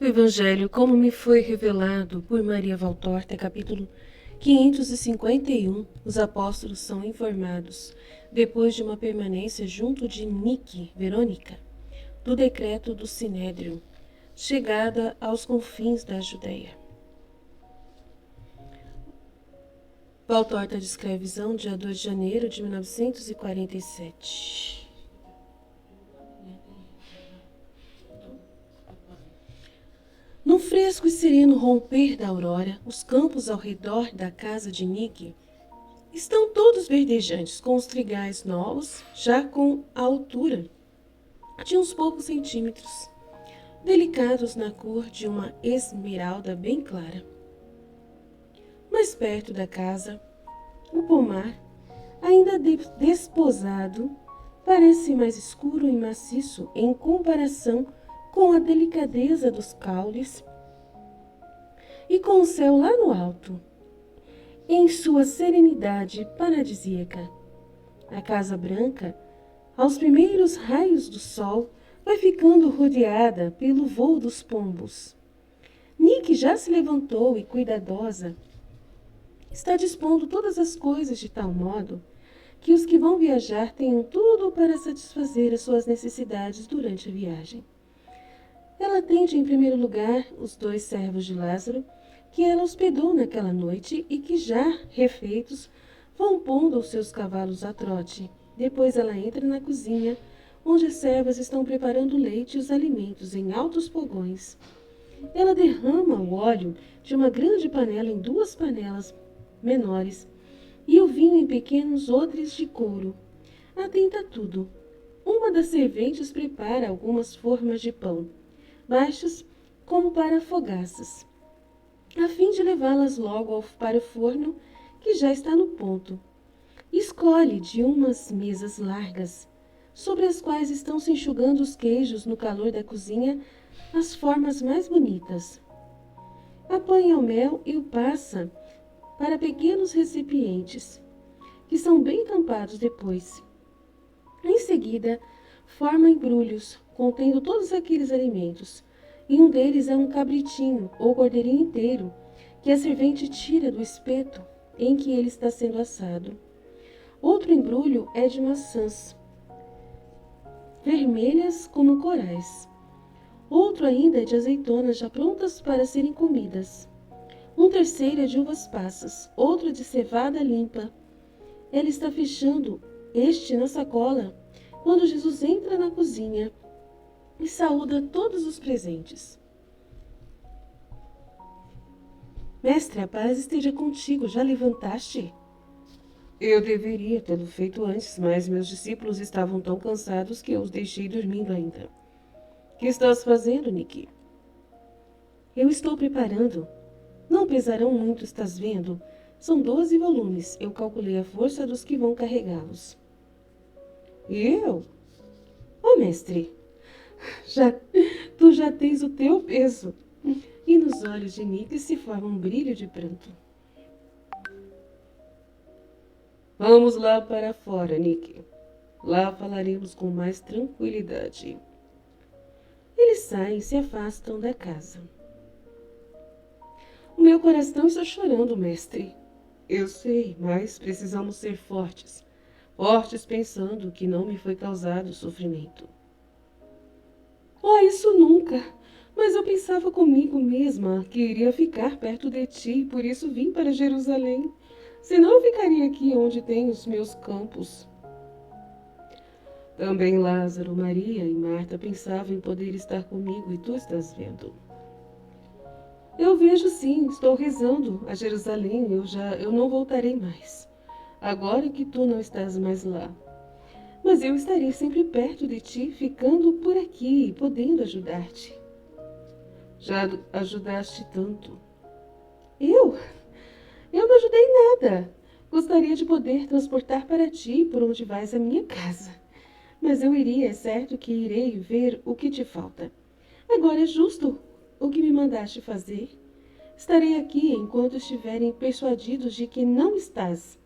O Evangelho, como me foi revelado por Maria Valtorta, capítulo 551, os apóstolos são informados, depois de uma permanência junto de Nike, Verônica, do decreto do Sinédrio, chegada aos confins da Judéia. Valtorta descreve a visão, dia 2 de janeiro de 1947. Num fresco e sereno romper da aurora, os campos ao redor da casa de Nike estão todos verdejantes, com os trigais novos, já com a altura de uns poucos centímetros, delicados na cor de uma esmeralda bem clara. Mais perto da casa, o pomar, ainda desposado, parece mais escuro e maciço em comparação com a delicadeza dos caules e com o céu lá no alto, em sua serenidade paradisíaca. A Casa Branca, aos primeiros raios do sol, vai ficando rodeada pelo vôo dos pombos. Nick já se levantou e, cuidadosa, está dispondo todas as coisas de tal modo que os que vão viajar tenham tudo para satisfazer as suas necessidades durante a viagem. Ela atende em primeiro lugar os 2 servos de Lázaro, que ela hospedou naquela noite e que, já refeitos, vão pondo os seus cavalos a trote. Depois ela entra na cozinha, onde as servas estão preparando o leite e os alimentos em altos fogões. Ela derrama o óleo de uma grande panela em 2 panelas menores e o vinho em pequenos odres de couro. Atenta a tudo. Uma das serventes prepara algumas formas de pão, baixas como para fogaças, a fim de levá-las logo para o forno, que já está no ponto. Escolhe de umas mesas largas, sobre as quais estão se enxugando os queijos no calor da cozinha, as formas mais bonitas. Apanha o mel e o passa para pequenos recipientes, que são bem tampados depois. Em seguida, forma embrulhos contendo todos aqueles alimentos, e um deles é um cabritinho ou cordeirinho inteiro, que a servente tira do espeto em que ele está sendo assado. Outro embrulho é de maçãs, vermelhas como corais. Outro ainda é de azeitonas já prontas para serem comidas. Um terceiro é de uvas passas, outro de cevada limpa. Ela está fechando este na sacola quando Jesus entra na cozinha e saúda todos os presentes. Mestre, a paz esteja contigo. Já levantaste? Eu deveria tê-lo feito antes, mas meus discípulos estavam tão cansados que eu os deixei dormindo ainda. Que estás fazendo, Nicky? Eu estou preparando. Não pesarão muito, estás vendo? São 12 volumes. Eu calculei a força dos que vão carregá-los. E eu? Oh, mestre, tu já tens o teu peso. E nos olhos de Nick se forma um brilho de pranto. Vamos lá para fora, Nick. Lá falaremos com mais tranquilidade. Eles saem e se afastam da casa. O meu coração está chorando, mestre. Eu sei, mas precisamos ser fortes. Fortes pensando que não me foi causado sofrimento. Oh, isso nunca! Mas eu pensava comigo mesma que iria ficar perto de ti, por isso vim para Jerusalém. Senão eu ficaria aqui onde tenho os meus campos. Também Lázaro, Maria e Marta pensavam em poder estar comigo e tu estás vendo. Eu vejo sim, estou rezando a Jerusalém, eu não voltarei mais. Agora que tu não estás mais lá. Mas eu estarei sempre perto de ti, ficando por aqui, podendo ajudar-te. Já ajudaste tanto. Eu? Eu não ajudei nada. Gostaria de poder transportar para ti por onde vais a minha casa. Mas eu iria, é certo que irei ver o que te falta. Agora é justo o que me mandaste fazer. Estarei aqui enquanto estiverem persuadidos de que não estás.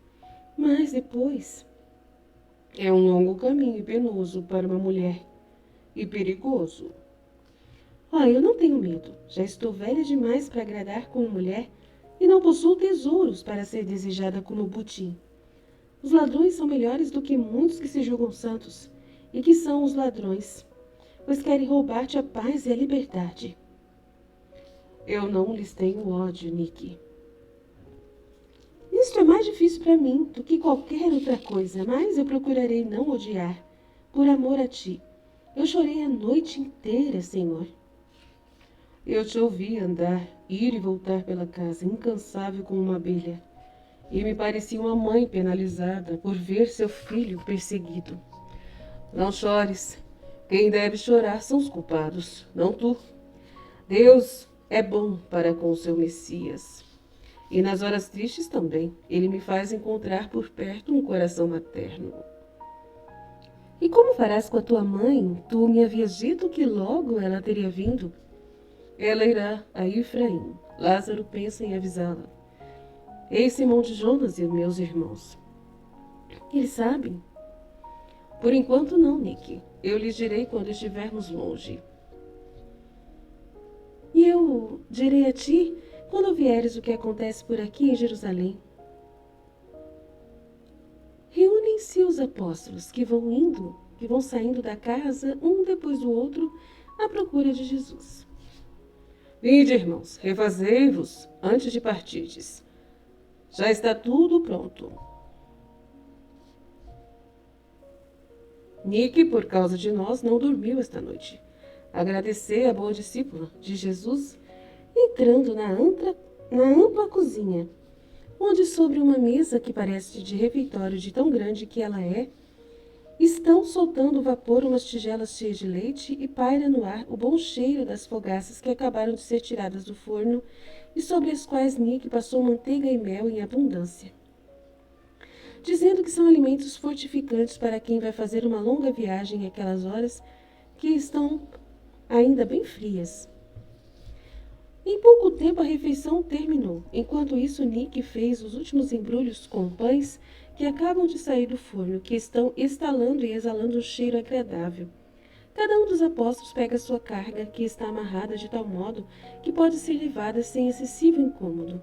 Mas depois... É um longo caminho e penoso para uma mulher. E perigoso. Oh, eu não tenho medo. Já estou velha demais para agradar como mulher e não possuo tesouros para ser desejada como butim. Os ladrões são melhores do que muitos que se julgam santos. E que são os ladrões? Pois querem roubar-te a paz e a liberdade. Eu não lhes tenho ódio, Nick. Isto é mais difícil para mim do que qualquer outra coisa, mas eu procurarei não odiar, por amor a ti. Eu chorei a noite inteira, Senhor. Eu te ouvi andar, ir e voltar pela casa, incansável como uma abelha. E me parecia uma mãe penalizada por ver seu filho perseguido. Não chores. Quem deve chorar são os culpados, não tu. Deus é bom para com o seu Messias. E nas horas tristes também, ele me faz encontrar por perto um coração materno. E como farás com a tua mãe? Tu me havias dito que logo ela teria vindo. Ela irá a Efraim. Lázaro pensa em avisá-la. Ei, Simão de Jonas e meus irmãos. Eles sabem? Por enquanto não, Nick. Eu lhes direi quando estivermos longe. E eu direi a ti quando vieres o que acontece por aqui em Jerusalém. Reúnem-se os apóstolos que vão saindo da casa, um depois do outro, à procura de Jesus. Vinde, irmãos, refazei-vos antes de partirdes. Já está tudo pronto. Nick, por causa de nós, não dormiu esta noite. Agradecer a boa discípula de Jesus, entrando na ampla cozinha, onde sobre uma mesa que parece de refeitório de tão grande que ela é, estão soltando vapor umas tigelas cheias de leite e paira no ar o bom cheiro das fogaças que acabaram de ser tiradas do forno e sobre as quais Nick passou manteiga e mel em abundância, dizendo que são alimentos fortificantes para quem vai fazer uma longa viagem àquelas horas que estão ainda bem frias. Em pouco tempo a refeição terminou. Enquanto isso, Nick fez os últimos embrulhos com pães que acabam de sair do forno, que estão estalando e exalando um cheiro agradável. Cada um dos apóstolos pega sua carga, que está amarrada de tal modo que pode ser levada sem excessivo incômodo.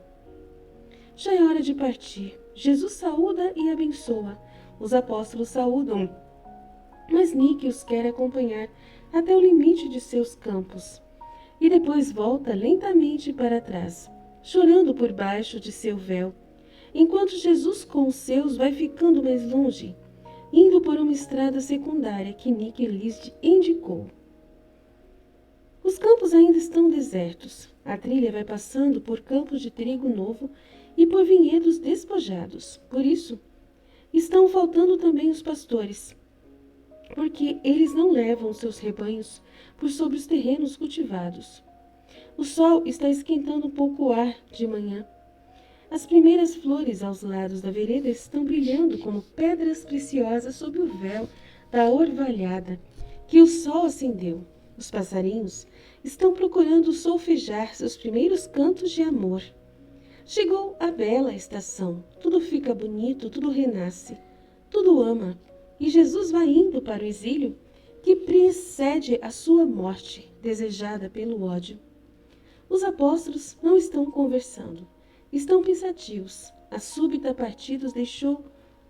Já é hora de partir. Jesus saúda e abençoa. Os apóstolos saúdam, mas Nick os quer acompanhar até o limite de seus campos. E depois volta lentamente para trás, chorando por baixo de seu véu, enquanto Jesus com os seus vai ficando mais longe, indo por uma estrada secundária que Nick lhes indicou. Os campos ainda estão desertos. A trilha vai passando por campos de trigo novo e por vinhedos despojados. Por isso, estão faltando também os pastores, porque eles não levam seus rebanhos por sobre os terrenos cultivados. O sol está esquentando um pouco o ar de manhã. As primeiras flores aos lados da vereda estão brilhando como pedras preciosas sob o véu da orvalhada que o sol acendeu. Os passarinhos estão procurando solfejar seus primeiros cantos de amor. Chegou a bela estação. Tudo fica bonito, tudo renasce, tudo ama. E Jesus vai indo para o exílio que precede a sua morte, desejada pelo ódio. Os apóstolos não estão conversando, estão pensativos. A súbita partida os deixou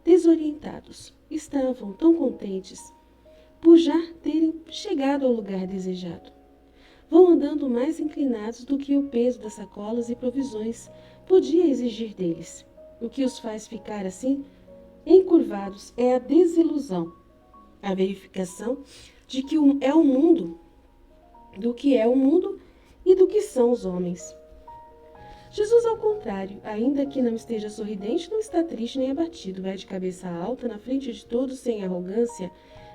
desorientados. Estavam tão contentes por já terem chegado ao lugar desejado. Vão andando mais inclinados do que o peso das sacolas e provisões podia exigir deles. O que os faz ficar assim encurvados é a desilusão, a verificação de que é o mundo, do que é o mundo e do que são os homens. Jesus, ao contrário, ainda que não esteja sorridente, não está triste nem abatido, vai de cabeça alta na frente de todos sem arrogância,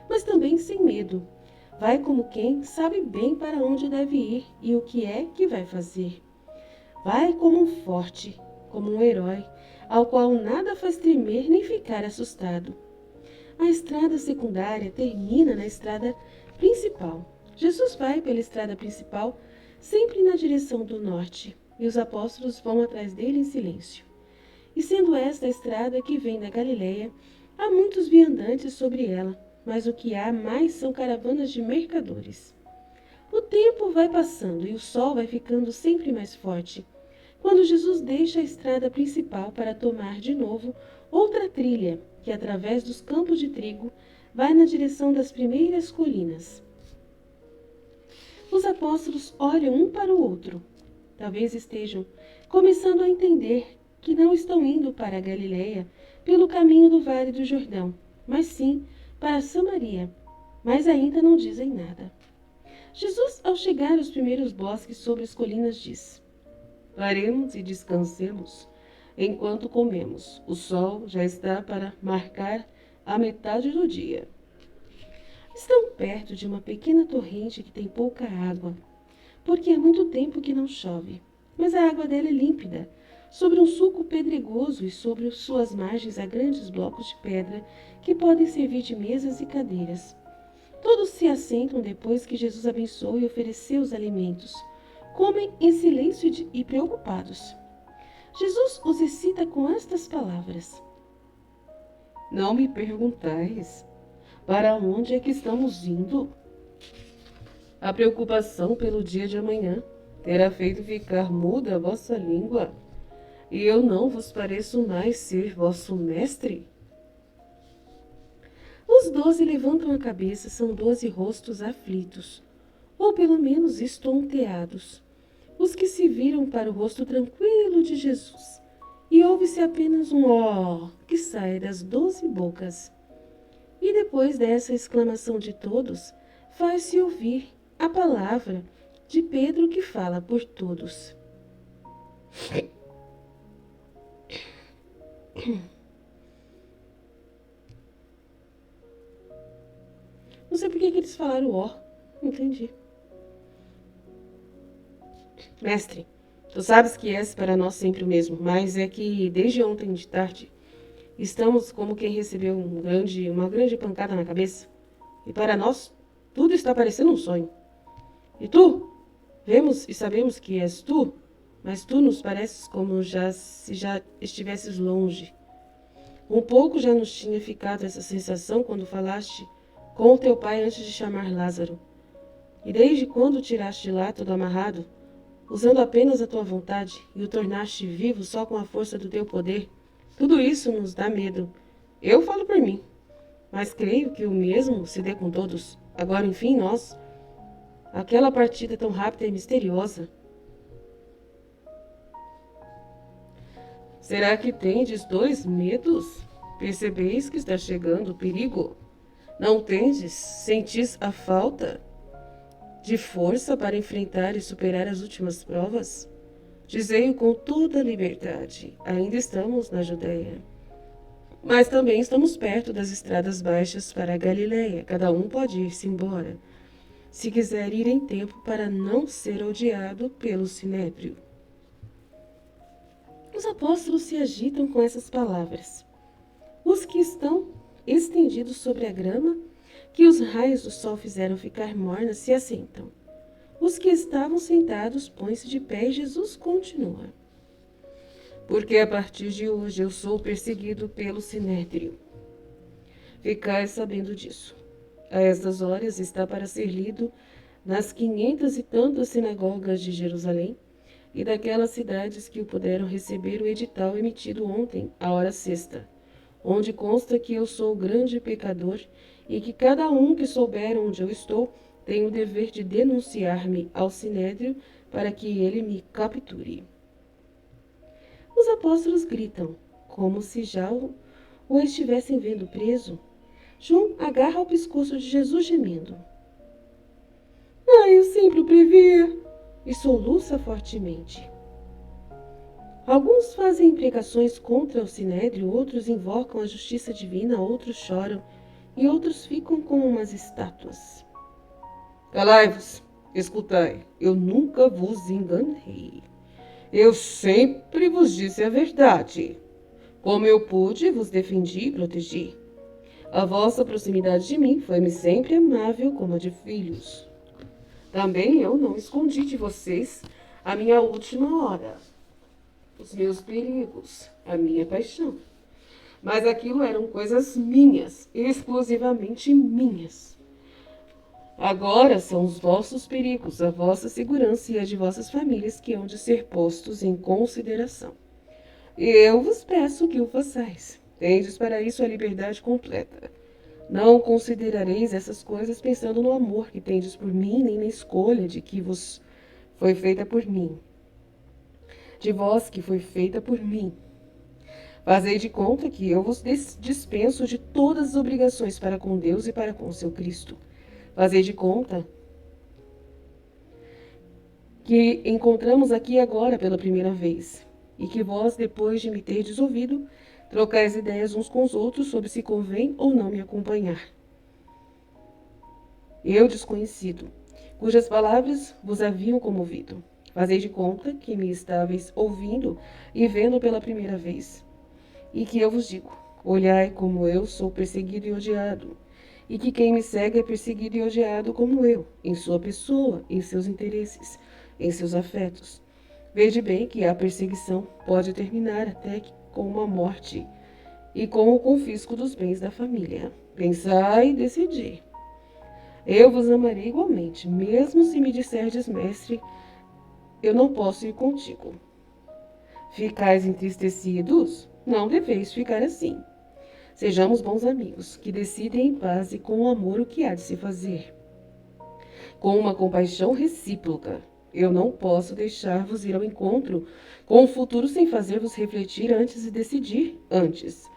mas também sem medo. Vai como quem sabe bem para onde deve ir e o que é que vai fazer. Vai como um forte, como um herói, ao qual nada faz tremer nem ficar assustado. A estrada secundária termina na estrada principal. Jesus vai pela estrada principal, sempre na direção do norte, e os apóstolos vão atrás dele em silêncio. E sendo esta a estrada que vem da Galileia, há muitos viandantes sobre ela, mas o que há mais são caravanas de mercadores. O tempo vai passando e o sol vai ficando sempre mais forte. Quando Jesus deixa a estrada principal para tomar de novo outra trilha, que através dos campos de trigo vai na direção das primeiras colinas. Os apóstolos olham um para o outro. Talvez estejam começando a entender que não estão indo para a Galileia pelo caminho do Vale do Jordão, mas sim para Samaria, mas ainda não dizem nada. Jesus, ao chegar aos primeiros bosques sobre as colinas, diz: Paremos e descansemos enquanto comemos. O sol já está para marcar a metade do dia. Estão perto de uma pequena torrente que tem pouca água, porque há muito tempo que não chove. Mas a água dela é límpida, sobre um sulco pedregoso e sobre suas margens há grandes blocos de pedra que podem servir de mesas e cadeiras. Todos se assentam depois que Jesus abençoou e ofereceu os alimentos. Comem em silêncio e preocupados. Jesus os excita com estas palavras: Não me perguntais para onde é que estamos indo? A preocupação pelo dia de amanhã terá feito ficar muda a vossa língua, e eu não vos pareço mais ser vosso mestre? Os 12 levantam a cabeça, são 12 rostos aflitos, ou pelo menos estonteados. Os que se viram para o rosto tranquilo de Jesus, e ouve-se apenas um ó que sai das 12 bocas. E depois dessa exclamação de todos, faz-se ouvir a palavra de Pedro que fala por todos. Não sei por que eles falaram ó. Não entendi. Mestre, tu sabes que és para nós sempre o mesmo, mas é que desde ontem de tarde estamos como quem recebeu uma grande pancada na cabeça. E para nós, tudo está parecendo um sonho. E tu? Vemos e sabemos que és tu, mas tu nos pareces como se já estivesses longe. Um pouco já nos tinha ficado essa sensação quando falaste com o teu pai antes de chamar Lázaro. E desde quando o tiraste de lá todo amarrado, usando apenas a tua vontade, e o tornaste vivo só com a força do teu poder, tudo isso nos dá medo. Eu falo por mim, mas creio que o mesmo se dê com todos. Agora, enfim, nós, aquela partida tão rápida e misteriosa. Será que tendes 2 medos? Percebeis que está chegando o perigo? Não tendes? Sentis a falta de força para enfrentar e superar as últimas provas? Dizei-o com toda a liberdade. Ainda estamos na Judéia, mas também estamos perto das estradas baixas para a Galileia. Cada um pode ir-se embora, se quiser ir em tempo para não ser odiado pelo Sinédrio. Os apóstolos se agitam com essas palavras. Os que estão estendidos sobre a grama, que os raios do sol fizeram ficar morna, se assentam. Os que estavam sentados põem-se de pé e Jesus continua. Porque a partir de hoje eu sou perseguido pelo Sinédrio. Ficai sabendo disso. A estas horas está para ser lido nas 500 e tantas sinagogas de Jerusalém e daquelas cidades que o puderam receber o edital emitido ontem, à hora sexta, onde consta que eu sou grande pecador e que cada um que souber onde eu estou tem o dever de denunciar-me ao Sinédrio para que ele me capture. Os apóstolos gritam, como se já o estivessem vendo preso. João agarra ao pescoço de Jesus gemendo. Eu sempre o previa! E soluça fortemente. Alguns fazem imprecações contra o Sinédrio, outros invocam a justiça divina, outros choram e outros ficam como umas estátuas. Calai-vos, escutai, eu nunca vos enganei. Eu sempre vos disse a verdade. Como eu pude, vos defendi e protegi. A vossa proximidade de mim foi-me sempre amável como a de filhos. Também eu não escondi de vocês a minha última hora, os meus perigos, a minha paixão. Mas aquilo eram coisas minhas, exclusivamente minhas. Agora são os vossos perigos, a vossa segurança e a de vossas famílias que hão de ser postos em consideração. E eu vos peço que o façais. Tendes para isso a liberdade completa. Não considerareis essas coisas pensando no amor que tendes por mim, nem na escolha de que vos foi feita por mim. De vós que foi feita por mim. Fazei de conta que eu vos dispenso de todas as obrigações para com Deus e para com seu Cristo. Fazei de conta que encontramos aqui agora pela primeira vez, e que vós, depois de me terdes ouvido, trocais ideias uns com os outros sobre se convém ou não me acompanhar. Eu, desconhecido, cujas palavras vos haviam comovido, fazei de conta que me estáveis ouvindo e vendo pela primeira vez, e que eu vos digo, olhai como eu sou perseguido e odiado, e que quem me segue é perseguido e odiado como eu, em sua pessoa, em seus interesses, em seus afetos. Vede bem que a perseguição pode terminar até com uma morte e com o confisco dos bens da família. Pensai e decidi. Eu vos amarei igualmente, mesmo se me disserdes, mestre, eu não posso ir contigo. Ficais entristecidos? Não deveis ficar assim. Sejamos bons amigos, que decidem em paz e com amor o que há de se fazer. Com uma compaixão recíproca. Eu não posso deixar-vos ir ao encontro com o futuro sem fazer-vos refletir antes e decidir antes.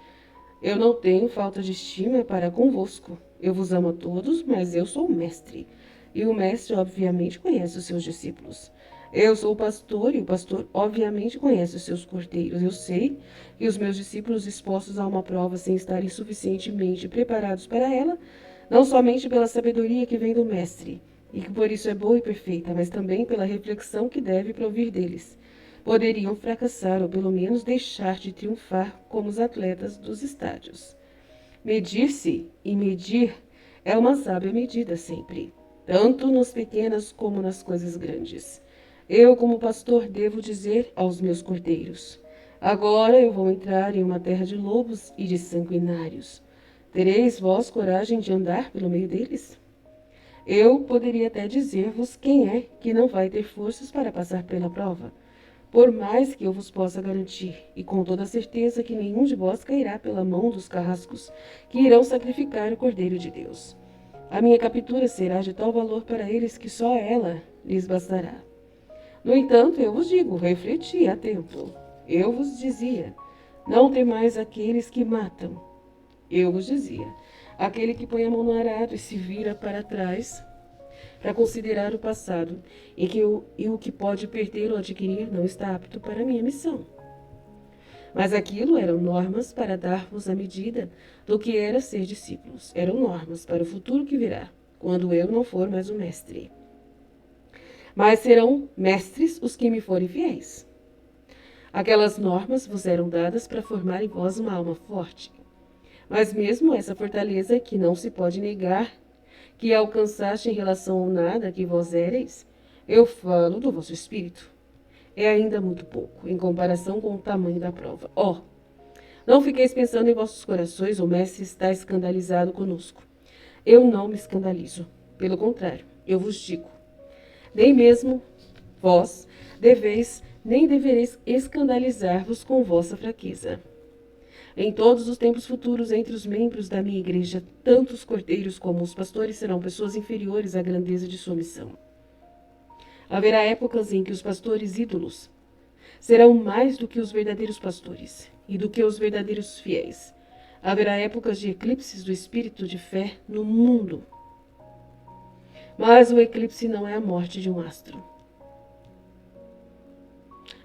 Eu não tenho falta de estima para convosco. Eu vos amo a todos, mas eu sou o mestre. E o mestre, obviamente, conhece os seus discípulos. Eu sou o pastor e o pastor, obviamente, conhece os seus cordeiros. Eu sei que os meus discípulos, expostos a uma prova sem estarem suficientemente preparados para ela, não somente pela sabedoria que vem do mestre, e que por isso é boa e perfeita, mas também pela reflexão que deve provir deles, poderiam fracassar ou pelo menos deixar de triunfar como os atletas dos estádios. Medir-se e medir é uma sábia medida sempre, tanto nas pequenas como nas coisas grandes. Eu, como pastor, devo dizer aos meus cordeiros: agora eu vou entrar em uma terra de lobos e de sanguinários. Tereis vós coragem de andar pelo meio deles? Eu poderia até dizer-vos quem é que não vai ter forças para passar pela prova, por mais que eu vos possa garantir, e com toda certeza, que nenhum de vós cairá pela mão dos carrascos que irão sacrificar o Cordeiro de Deus. A minha captura será de tal valor para eles que só ela lhes bastará. No entanto, eu vos digo, refleti a tempo. Eu vos dizia, não temais aqueles que matam. Eu vos dizia, aquele que põe a mão no arado e se vira para trás para considerar o passado, e o que pode perder ou adquirir não está apto para a minha missão. Mas aquilo eram normas para dar-vos a medida do que era ser discípulos. Eram normas para o futuro que virá, quando eu não for mais o mestre. Mas serão mestres os que me forem fiéis. Aquelas normas vos eram dadas para formar em vós uma alma forte. Mas mesmo essa fortaleza que não se pode negar, que alcançaste em relação ao nada que vós éreis, eu falo do vosso espírito. É ainda muito pouco, em comparação com o tamanho da prova. Não fiqueis pensando em vossos corações, o mestre está escandalizado conosco. Eu não me escandalizo. Pelo contrário, eu vos digo, nem mesmo vós nem devereis escandalizar-vos com vossa fraqueza. Em todos os tempos futuros, entre os membros da minha igreja, tanto os cordeiros como os pastores serão pessoas inferiores à grandeza de sua missão. Haverá épocas em que os pastores ídolos serão mais do que os verdadeiros pastores e do que os verdadeiros fiéis. Haverá épocas de eclipses do espírito de fé no mundo. Mas o eclipse não é a morte de um astro.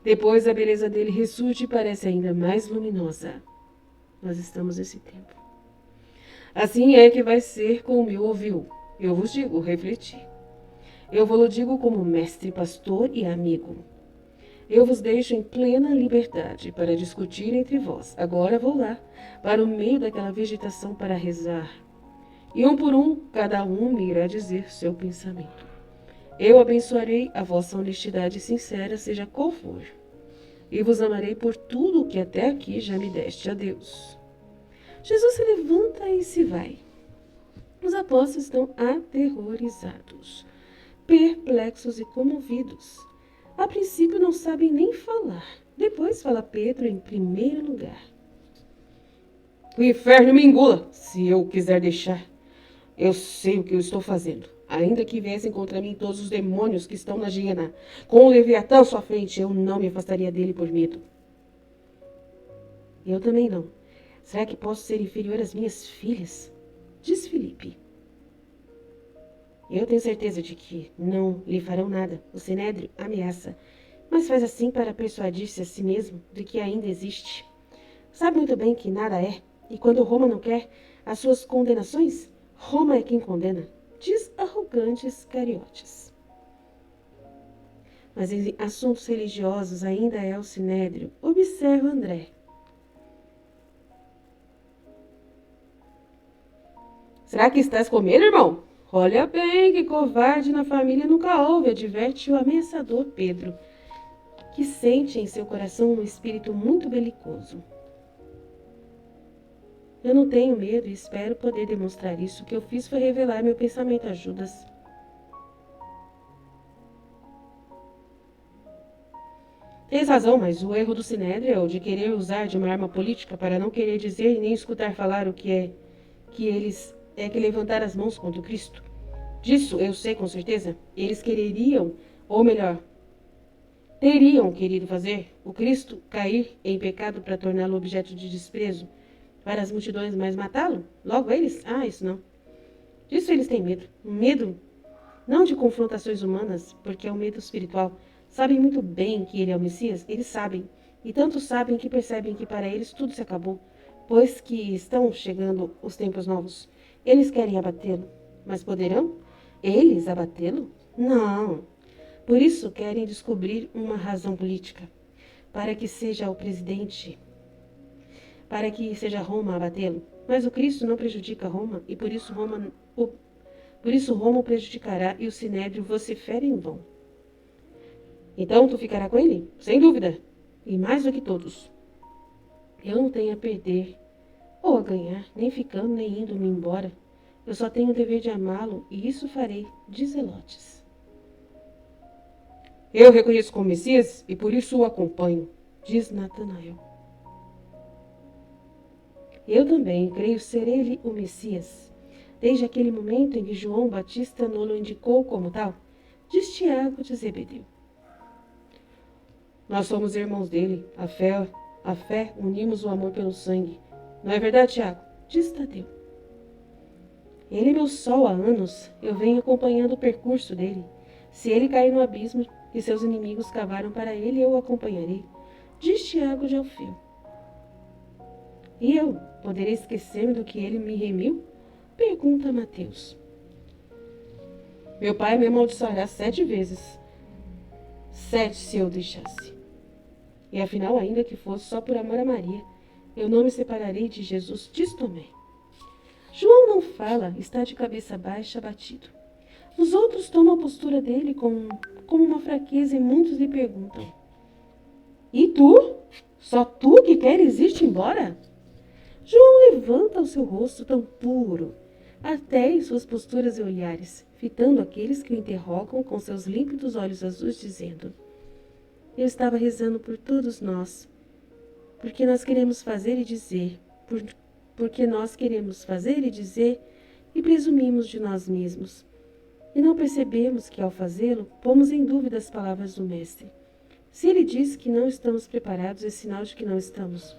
Depois a beleza dele ressurge e parece ainda mais luminosa. Nós estamos nesse tempo. Assim é que vai ser com o meu ouviu. Eu vos digo, refleti. Eu vos digo como mestre, pastor e amigo. Eu vos deixo em plena liberdade para discutir entre vós. Agora vou lá, para o meio daquela vegetação para rezar. E um por um, cada um me irá dizer seu pensamento. Eu abençoarei a vossa honestidade sincera, seja qual for. E vos amarei por tudo o que até aqui já me deste a Deus. Jesus se levanta e se vai. Os apóstolos estão aterrorizados, perplexos e comovidos. A princípio não sabem nem falar. Depois fala Pedro em primeiro lugar. O inferno me engula, se eu quiser deixar. Eu sei o que eu estou fazendo. Ainda que viessem contra mim todos os demônios que estão na Giena, com o Leviatã à sua frente, eu não me afastaria dele por medo. Eu também não. Será que posso ser inferior às minhas filhas? Diz Filipe. Eu tenho certeza de que não lhe farão nada. O Sinédrio ameaça, mas faz assim para persuadir-se a si mesmo de que ainda existe. Sabe muito bem que nada é, e quando Roma não quer as suas condenações, Roma é quem condena, diz arrogantes cariotes. Mas em assuntos religiosos ainda é o Sinédrio, observa André. Será que estás com medo, irmão? Olha bem, que covarde na família nunca houve, adverte o ameaçador Pedro, que sente em seu coração um espírito muito belicoso. Eu não tenho medo e espero poder demonstrar isso. O que eu fiz foi revelar meu pensamento a Judas. Tens razão, mas o erro do Sinédrio é o de querer usar de uma arma política para não querer dizer e nem escutar falar o que eles é que levantar as mãos contra o Cristo. Disso eu sei com certeza. Eles quereriam, ou melhor, teriam querido fazer o Cristo cair em pecado para torná-lo objeto de desprezo para as multidões, mas matá-lo? Logo eles? Ah, isso não. Disso eles têm medo. Medo não de confrontações humanas, porque é um medo espiritual. Sabem muito bem que ele é o Messias, eles sabem. E tanto sabem que percebem que para eles tudo se acabou, pois que estão chegando os tempos novos. Eles querem abatê-lo, mas poderão eles abatê-lo? Não. Por isso querem descobrir uma razão política, para que seja o presidente, para que seja Roma a abatê-lo. Mas o Cristo não prejudica Roma, e por isso Roma o prejudicará e o Sinédrio vocifera em vão. Então tu ficará com ele? Sem dúvida. E mais do que todos. Eu não tenho a perder ou a ganhar, nem ficando, nem indo-me embora. Eu só tenho o dever de amá-lo, e isso farei, diz Zelotes. Eu reconheço como Messias, e por isso o acompanho, diz Natanael. Eu também creio ser ele o Messias. Desde aquele momento em que João Batista o indicou como tal, diz Tiago de Zebedeu. Nós somos irmãos dele, a fé unimos o amor pelo sangue. Não é verdade, Tiago? Diz Tadeu. Ele é meu sol há anos, eu venho acompanhando o percurso dele. Se ele cair no abismo que seus inimigos cavaram para ele, eu o acompanharei, diz Tiago de Alfeu. E eu poderei esquecer-me do que ele me remiu? Pergunta Mateus. Meu pai me amaldiçoará 7 vezes. 7 se eu deixasse. E afinal, ainda que fosse só por amor a Maria, eu não me separarei de Jesus, diz Tomé. João não fala, está de cabeça baixa, abatido. Os outros tomam a postura dele como uma fraqueza e muitos lhe perguntam. E tu? Só tu que queres ir-te embora? João levanta o seu rosto tão puro, até em suas posturas e olhares, fitando aqueles que o interrogam com seus límpidos olhos azuis, dizendo: eu estava rezando por todos nós, porque nós queremos fazer e dizer, porque nós queremos fazer e dizer e presumimos de nós mesmos. E não percebemos que, ao fazê-lo, pomos em dúvida as palavras do Mestre. Se ele diz que não estamos preparados, é sinal de que não estamos.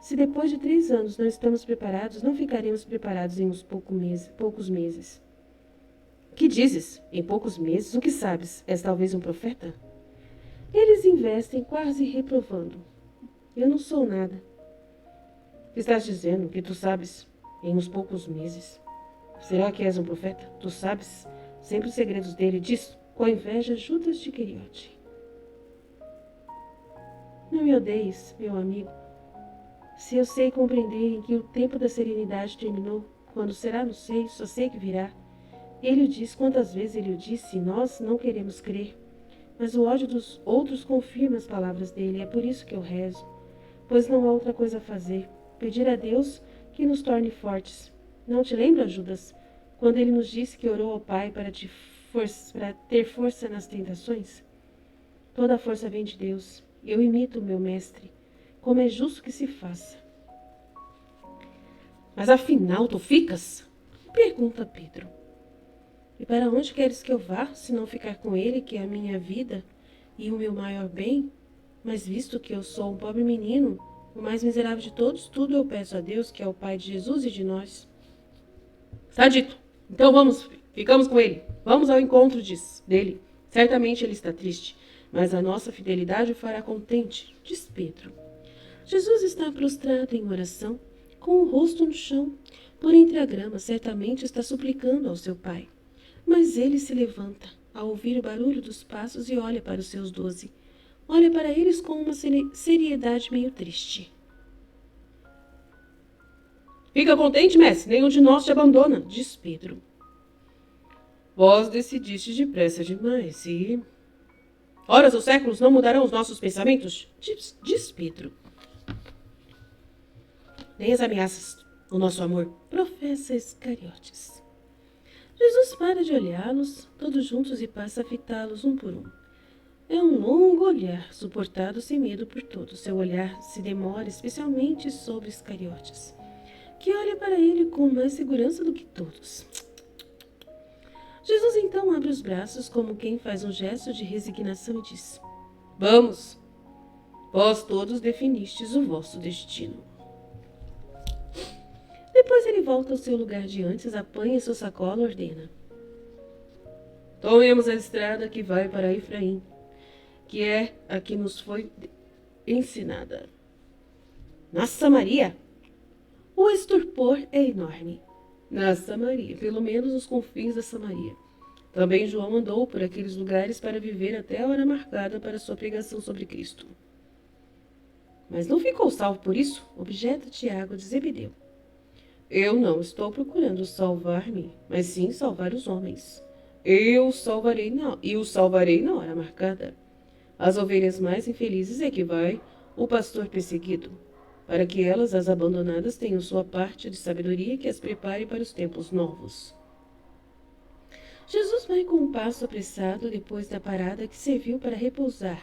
Se depois de 3 anos não estamos preparados, não ficaremos preparados em uns poucos meses. Que dizes? Em poucos meses? O que sabes? És talvez um profeta? Eles investem quase reprovando. Eu não sou nada. Estás dizendo que tu sabes em uns poucos meses? Será que és um profeta? Tu sabes sempre os segredos dele, diz com inveja Judas de Queriote. Não me odeies, meu amigo. Se eu sei compreender em que o tempo da serenidade terminou, quando será, não sei, só sei que virá. Ele o diz, quantas vezes ele o disse, e nós não queremos crer. Mas o ódio dos outros confirma as palavras dele, é por isso que eu rezo. Pois não há outra coisa a fazer. Pedir a Deus que nos torne fortes. Não te lembra, Judas? quando ele nos disse que orou ao Pai para ter força nas tentações? Toda a força vem de Deus. Eu imito o meu mestre, como é justo que se faça. Mas afinal, tu ficas? Pergunta Pedro. E para onde queres que eu vá, se não ficar com ele, que é a minha vida e o meu maior bem? Mas visto que eu sou um pobre menino, o mais miserável de todos, tudo eu peço a Deus, que é o Pai de Jesus e de nós. Está dito. Então vamos, ficamos com ele. Vamos ao encontro dele. Certamente ele está triste, mas a nossa fidelidade o fará contente, diz Pedro. Jesus está prostrado em oração, com o rosto no chão, por entre a grama, certamente está suplicando ao seu pai. Mas ele se levanta, ao ouvir o barulho dos passos, e olha para os seus 12. Olha para eles com uma seriedade meio triste. Fica contente, mestre, nenhum de nós te abandona, diz Pedro. Vós decidiste depressa demais e... Horas ou séculos não mudarão os nossos pensamentos, diz Pedro. Nem as ameaças, o nosso amor, professa Iscariotes. Jesus para de olhá-los, todos juntos, e passa a fitá-los um por um. É um longo olhar, suportado sem medo por todos. Seu olhar se demora especialmente sobre Iscariotes, que olha para ele com mais segurança do que todos. Jesus então abre os braços como quem faz um gesto de resignação e diz: Vamos, vós todos definistes o vosso destino. Depois ele volta ao seu lugar de antes, apanha sua sacola e ordena: Tomemos a estrada que vai para Efraim, que é a que nos foi ensinada. Na Samaria? O estupor é enorme. Na Samaria, pelo menos nos confins da Samaria. Também João andou por aqueles lugares para viver até a hora marcada para sua pregação sobre Cristo. Mas não ficou salvo por isso? Objeta Tiago de Zebedeu. Eu não estou procurando salvar-me, mas sim salvar os homens. Eu os salvarei na hora marcada. As ovelhas mais infelizes é que vai o pastor perseguido, para que elas, as abandonadas, tenham sua parte de sabedoria que as prepare para os tempos novos. Jesus vai com um passo apressado depois da parada que serviu para repousar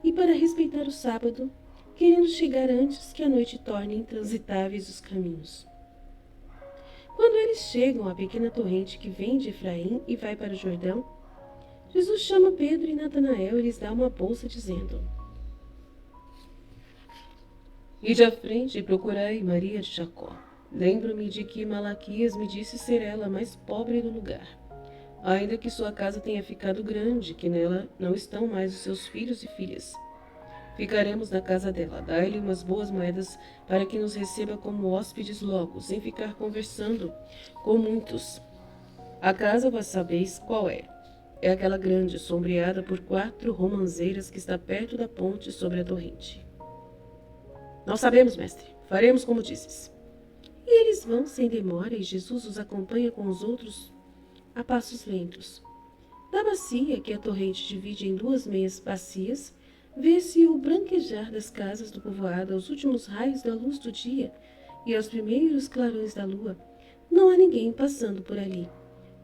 e para respeitar o sábado, querendo chegar antes que a noite torne intransitáveis os caminhos. Quando eles chegam à pequena torrente que vem de Efraim e vai para o Jordão, Jesus chama Pedro e Natanael e lhes dá uma bolsa, dizendo: Ide à frente e procurai Maria de Jacó. Lembro-me de que Malaquias me disse ser ela a mais pobre do lugar, ainda que sua casa tenha ficado grande, que nela não estão mais os seus filhos e filhas. Ficaremos na casa dela, dai-lhe umas boas moedas para que nos receba como hóspedes logo, sem ficar conversando com muitos. A casa, vós sabeis qual é. É aquela grande, sombreada por 4 romanzeiras que está perto da ponte sobre a torrente. Nós sabemos, mestre. Faremos como dizes. E eles vão sem demora, e Jesus os acompanha com os outros a passos lentos. Da bacia, que a torrente divide em 2 meias bacias, vê-se o branquejar das casas do povoado aos últimos raios da luz do dia e aos primeiros clarões da lua. Não há ninguém passando por ali.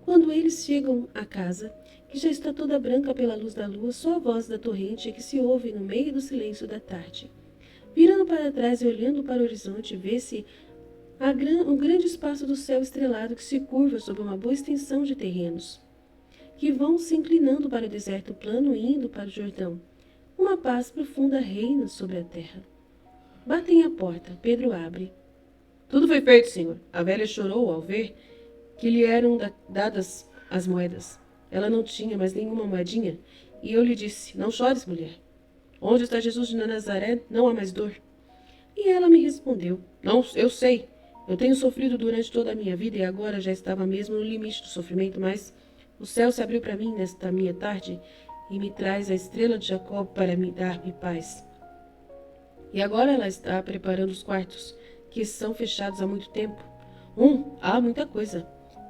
Quando eles chegam à casa, que já está toda branca pela luz da lua, só a voz da torrente é que se ouve no meio do silêncio da tarde. Virando para trás e olhando para o horizonte, vê-se um grande espaço do céu estrelado que se curva sobre uma boa extensão de terrenos, que vão se inclinando para o deserto plano e indo para o Jordão. Uma paz profunda reina sobre a terra. Batem à porta. Pedro abre. Tudo foi feito, senhor. A velha chorou ao ver que lhe eram dadas as moedas. Ela não tinha mais nenhuma moedinha, e eu lhe disse: Não chores, mulher. Onde está Jesus de Nazaré? Não há mais dor. E ela me respondeu: Não, eu sei. Eu tenho sofrido durante toda a minha vida e agora já estava mesmo no limite do sofrimento, mas o céu se abriu para mim nesta minha tarde e me traz a estrela de Jacó para me dar-me paz. E agora ela está preparando os quartos, que são fechados há muito tempo. Há muita coisa,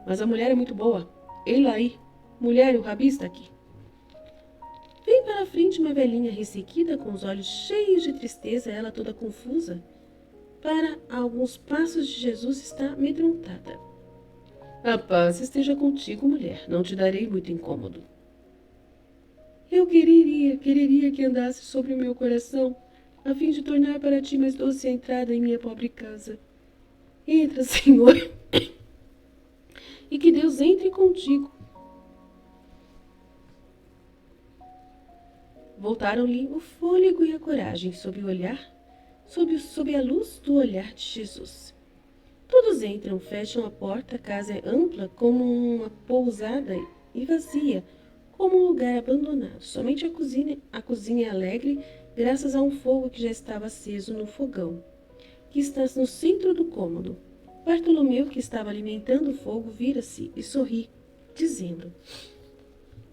mas a mulher é muito boa. Ele aí, mulher, o rabi está aqui. Vem para a frente uma velhinha ressequida, com os olhos cheios de tristeza, ela toda confusa. Para alguns passos de Jesus está amedrontada. A paz esteja contigo, mulher. Não te darei muito incômodo. Eu quereria que andasse sobre o meu coração, a fim de tornar para ti mais doce a entrada em minha pobre casa. Entra, Senhor, e que Deus entre contigo. Voltaram-lhe o fôlego e a coragem sob a luz do olhar de Jesus. Todos entram, fecham a porta, a casa é ampla como uma pousada e vazia, como um lugar abandonado. Somente a cozinha é alegre, graças a um fogo que já estava aceso no fogão, que está no centro do cômodo. Bartolomeu, que estava alimentando o fogo, vira-se e sorri, dizendo: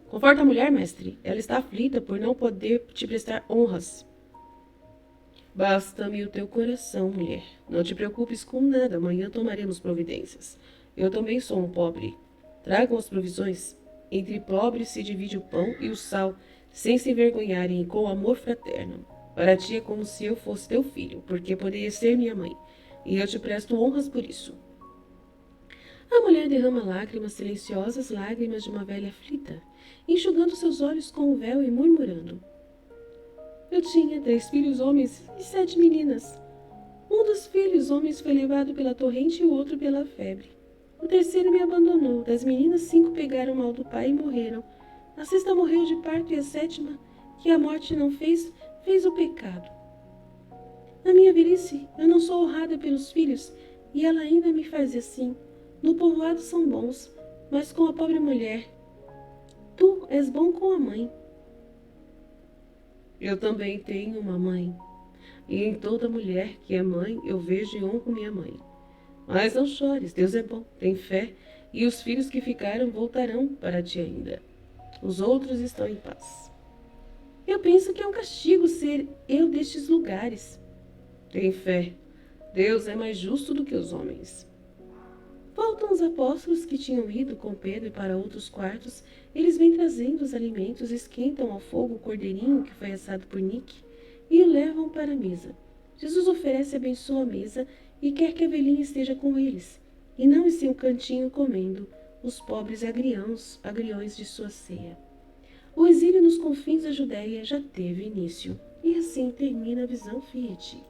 Conforta a mulher, mestre. Ela está aflita por não poder te prestar honras. Basta-me o teu coração, mulher. Não te preocupes com nada, amanhã tomaremos providências. Eu também sou um pobre. Tragam as provisões. Entre pobres se divide o pão e o sal, sem se envergonharem e com amor fraterno. Para ti é como se eu fosse teu filho, porque poderia ser minha mãe, e eu te presto honras por isso. A mulher derrama lágrimas silenciosas, lágrimas de uma velha aflita, enxugando seus olhos com o véu e murmurando: Eu tinha 3 filhos homens e 7 meninas. Um dos filhos homens foi levado pela torrente e o outro pela febre. O terceiro me abandonou. Das meninas, 5 pegaram mal do pai e morreram. A sexta morreu de parto e a sétima, que a morte não fez, fez o pecado. Na minha velhice, eu não sou honrada pelos filhos, e ela ainda me faz assim. No povoado são bons, mas com a pobre mulher. Tu és bom com a mãe. Eu também tenho uma mãe, e em toda mulher que é mãe eu vejo e honro minha mãe. Mas não chores, Deus é bom, tem fé, e os filhos que ficaram voltarão para ti ainda. Os outros estão em paz. Eu penso que é um castigo ser eu destes lugares. Tem fé, Deus é mais justo do que os homens. Voltam os apóstolos que tinham ido com Pedro para outros quartos. Eles vêm trazendo os alimentos, esquentam ao fogo o cordeirinho que foi assado por Nick e o levam para a mesa. Jesus oferece e abençoa a mesa e quer que a velhinha esteja com eles, e não em seu cantinho comendo os pobres agriões de sua ceia. O exílio nos confins da Judéia já teve início, e assim termina a visão Fiat.